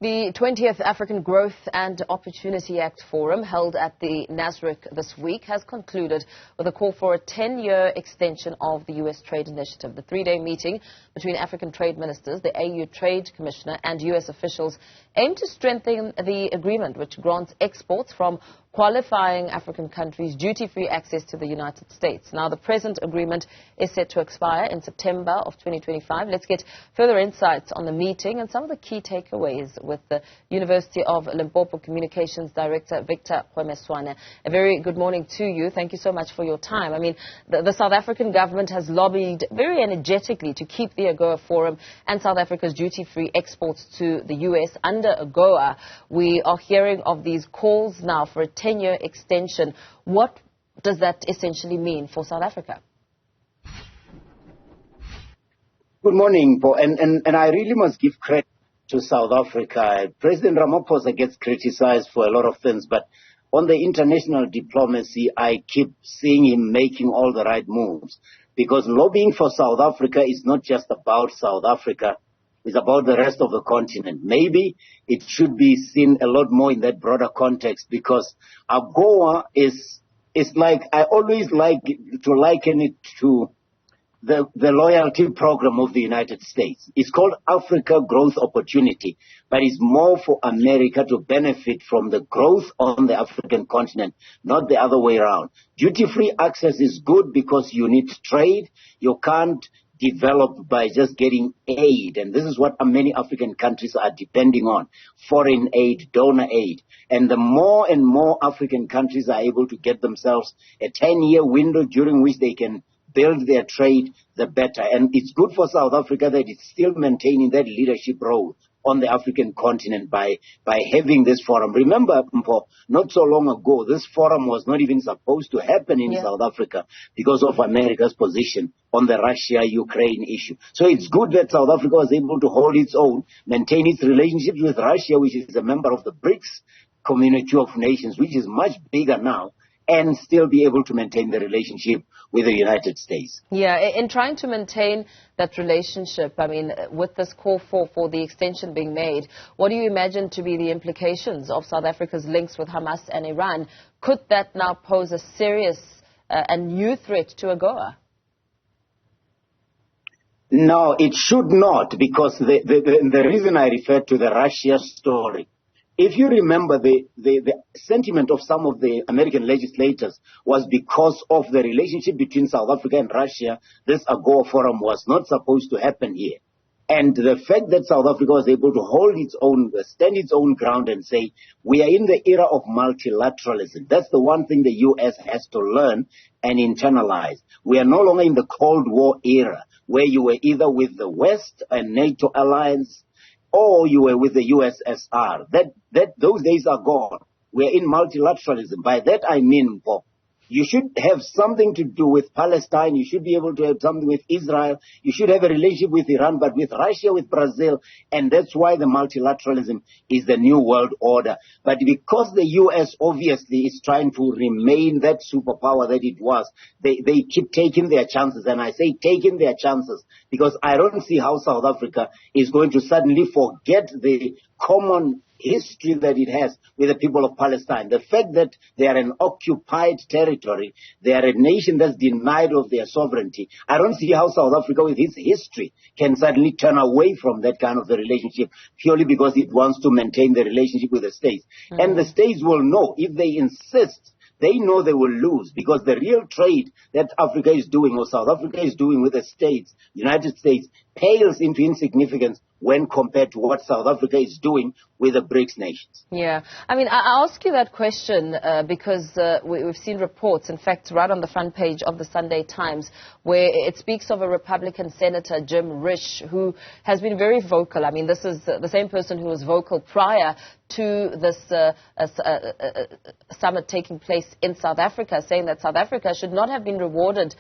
The 20th African Growth and Opportunity Act Forum, held at the Nasrec this week, has concluded with a call for a 10-year extension of the U.S. trade initiative. The three-day meeting between African trade ministers, the AU Trade Commissioner and U.S. officials aim to strengthen the agreement, which grants exports from qualifying African countries duty-free access to the United States. Now, the present agreement is set to expire in September of 2025. Let's get further insights on the meeting and some of the key takeaways with the University of Limpopo Communications Director, Victor Kgomoeswana. A very good morning to you. Thank you so much for your time. I mean, the South African government has lobbied very energetically to keep the AGOA Forum and South Africa's duty-free exports to the U.S. under AGOA. We are hearing of these calls now for a 10-year extension. What does that essentially mean for South Africa? Good morning, Paul. And I really must give credit to South Africa. President Ramaphosa gets criticized for a lot of things, but on the international diplomacy, I keep seeing him making all the right moves. Because lobbying for South Africa is not just about South Africa. It's about the rest of the continent. Maybe it should be seen a lot more in that broader context, because AGOA is like, I always like to liken it to the loyalty program of the United States. It's called Africa Growth Opportunity, but it's more for America to benefit from the growth on the African continent, not the other way around. Duty-free access is good because you need trade. You can't develop by just getting aid, and this is what many African countries are depending on: foreign aid, donor aid. And the more and more African countries are able to get themselves a 10-year window during which they can build their trade, the better. And it's good for South Africa that it's still maintaining that leadership role on the African continent by having this forum. Remember, not so long ago, this forum was not even supposed to happen in South Africa because of America's position on the Russia-Ukraine issue. So it's good that South Africa was able to hold its own, maintain its relationships with Russia, which is a member of the BRICS community of nations, which is much bigger now, and still be able to maintain the relationship with the United States. Yeah, in trying to maintain that relationship, I mean, with this call for the extension being made, what do you imagine to be the implications of South Africa's links with Hamas and Iran? Could that now pose a serious and new threat to AGOA? No, it should not, because the reason I refer to the Russia story, if you remember, the sentiment of some of the American legislators was because of the relationship between South Africa and Russia, this AGOA forum was not supposed to happen here. And the fact that South Africa was able to hold its own, stand its own ground and say, we are in the era of multilateralism. That's the one thing the U.S. has to learn and internalize. We are no longer in the Cold War era, where you were either with the West and NATO alliance, or you were with the USSR. Those days are gone. We're in multilateralism. By that I mean, you should have something to do with Palestine. You should be able to have something with Israel. You should have a relationship with Iran, but with Russia, with Brazil. And that's why the multilateralism is the new world order. But because the U.S. obviously is trying to remain that superpower that it was, they keep taking their chances. And I say taking their chances because I don't see how South Africa is going to suddenly forget the common history that it has with the people of Palestine. The fact that they are an occupied territory, they are a nation that's denied of their sovereignty. I don't see how South Africa, with its history, can suddenly turn away from that kind of a relationship purely because it wants to maintain the relationship with the states. And the states will know if they insist. They know they will lose, because the real trade that Africa is doing, or South Africa is doing with the states, United States, pales into insignificance when compared to what South Africa is doing with the BRICS nations. Yeah. I mean, I ask you that question because we've seen reports, in fact, right on the front page of the Sunday Times, where it speaks of a Republican Senator, Jim Risch, who has been very vocal. I mean, this is the same person who was vocal prior to this summit taking place in South Africa, saying that South Africa should not have been rewarded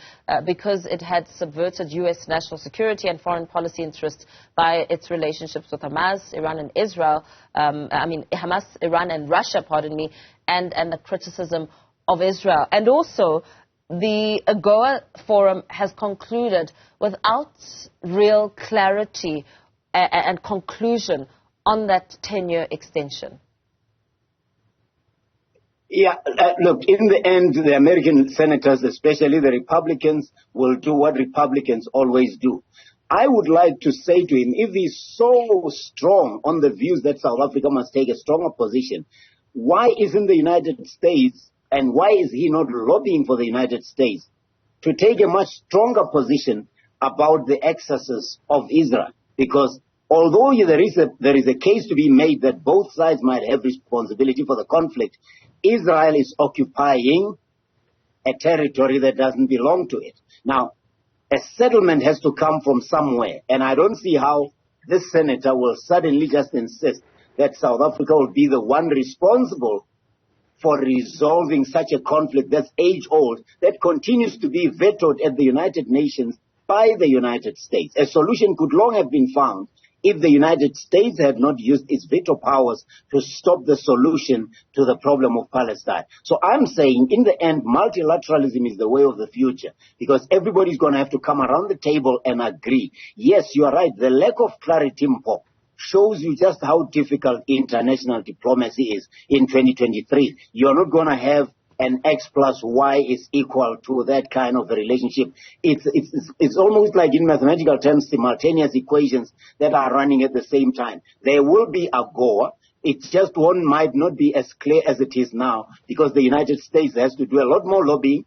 because it had subverted U.S. national security and foreign policy interests by its relationships with Hamas, Iran and Israel, Hamas, Iran and Russia, and the criticism of Israel. And also, the AGOA forum has concluded without real clarity and conclusion on that 10-year extension? Yeah, look, in the end, the American senators, especially the Republicans, will do what Republicans always do. I would like to say to him, if he's so strong on the views that South Africa must take a stronger position, why isn't the United States, and why is he not lobbying for the United States to take a much stronger position about the excesses of Israel? Because although there is a case to be made that both sides might have responsibility for the conflict, Israel is occupying a territory that doesn't belong to it. Now, a settlement has to come from somewhere, and I don't see how this senator will suddenly just insist that South Africa will be the one responsible for resolving such a conflict that's age-old, that continues to be vetoed at the United Nations by the United States. A solution could long have been found if the United States had not used its veto powers to stop the solution to the problem of Palestine. So I'm saying, in the end, multilateralism is the way of the future, because everybody's going to have to come around the table and agree. Yes, you are right. The lack of clarity, Limpopo, shows you just how difficult international diplomacy is in 2023. You're not going to have an X plus Y is equal to that kind of a relationship. It's almost like, in mathematical terms, simultaneous equations that are running at the same time. There will be AGOA. It just might not be as clear as it is now, because the United States has to do a lot more lobbying.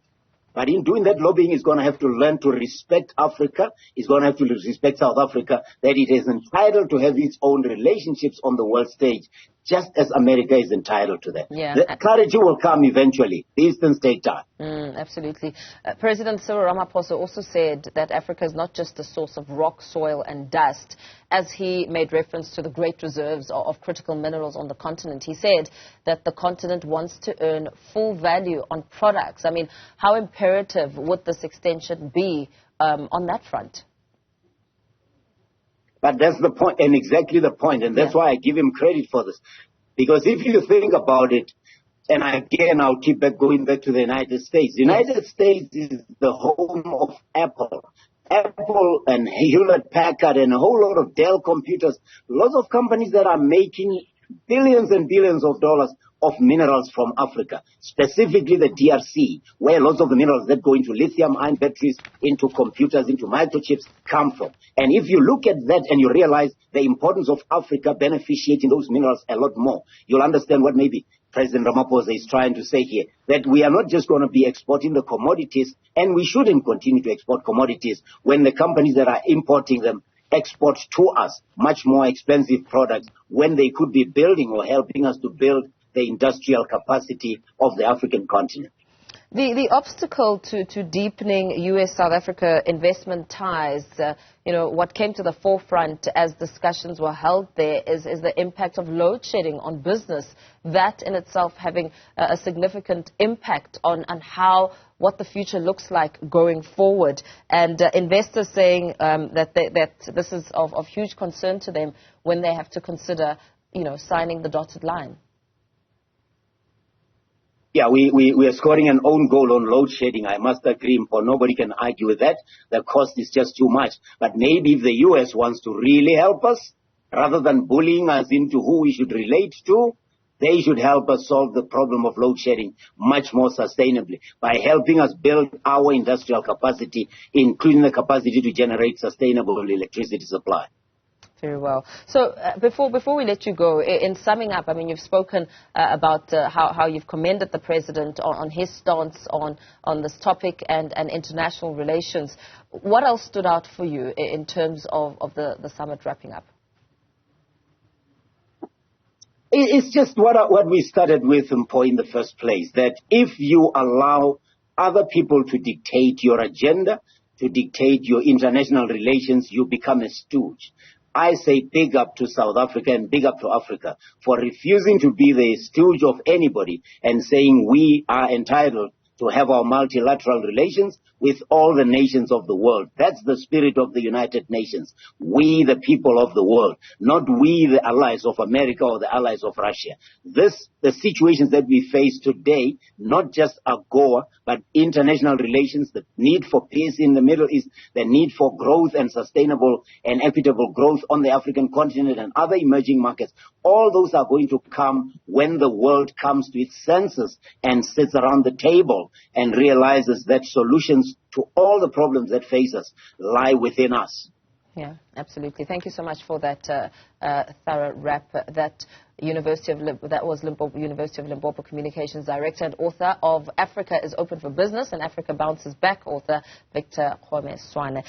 But in doing that lobbying, it's going to have to learn to respect Africa. It's going to have to respect South Africa, that it is entitled to have its own relationships on the world stage, just as America is entitled to that. Yeah. The clarity will come eventually. These things take time. Absolutely. President Cyril Ramaphosa also said that Africa is not just a source of rock, soil and dust. As he made reference to the great reserves of critical minerals on the continent, he said that the continent wants to earn full value on products. I mean, how imperative would this extension be on that front? But that's the point, and exactly the point, and that's why I give him credit for this. Because if you think about it, and again, I'll keep going back to the United States. The United States is the home of Apple. Apple and Hewlett-Packard and a whole lot of Dell computers, lots of companies that are making billions and billions of dollars of minerals from Africa, specifically the DRC, where lots of the minerals that go into lithium-ion batteries, into computers, into microchips come from. And if you look at that and you realize the importance of Africa beneficiating those minerals a lot more, you'll understand what maybe President Ramaphosa is trying to say here, that we are not just going to be exporting the commodities, and we shouldn't continue to export commodities when the companies that are importing them export to us much more expensive products, when they could be building or helping us to build the industrial capacity of the African continent. The obstacle to deepening U.S.-South Africa investment ties, what came to the forefront as discussions were held there is the impact of load shedding on business, that in itself having a significant impact on what the future looks like going forward. And investors saying that this is of huge concern to them when they have to consider, signing the dotted line. Yeah, we are scoring an own goal on load shedding. I must agree, for nobody can argue with that. The cost is just too much. But maybe if the U.S. wants to really help us, rather than bullying us into who we should relate to, they should help us solve the problem of load shedding much more sustainably by helping us build our industrial capacity, including the capacity to generate sustainable electricity supply. Very well. So before we let you go, in summing up, I mean, you've spoken about how you've commended the president on his stance on this topic and international relations. What else stood out for you in terms of the summit wrapping up? It's just what we started with, Mpho, in the first place, that if you allow other people to dictate your agenda, to dictate your international relations, you become a stooge. I say big up to South Africa and big up to Africa for refusing to be the stooge of anybody and saying we are entitled to have our multilateral relations with all the nations of the world. That's the spirit of the United Nations. We, the people of the world, not we, the allies of America or the allies of Russia. The situations that we face today, not just AGOA, but international relations, the need for peace in the Middle East, the need for growth and sustainable and equitable growth on the African continent and other emerging markets, all those are going to come when the world comes to its senses and sits around the table and realizes that solutions to all the problems that face us lie within us. Yeah, absolutely. Thank you so much for that thorough wrap. That was University of Limpopo Communications Director and author of Africa is Open for Business and Africa Bounces Back, author Victor Kgomoeswana.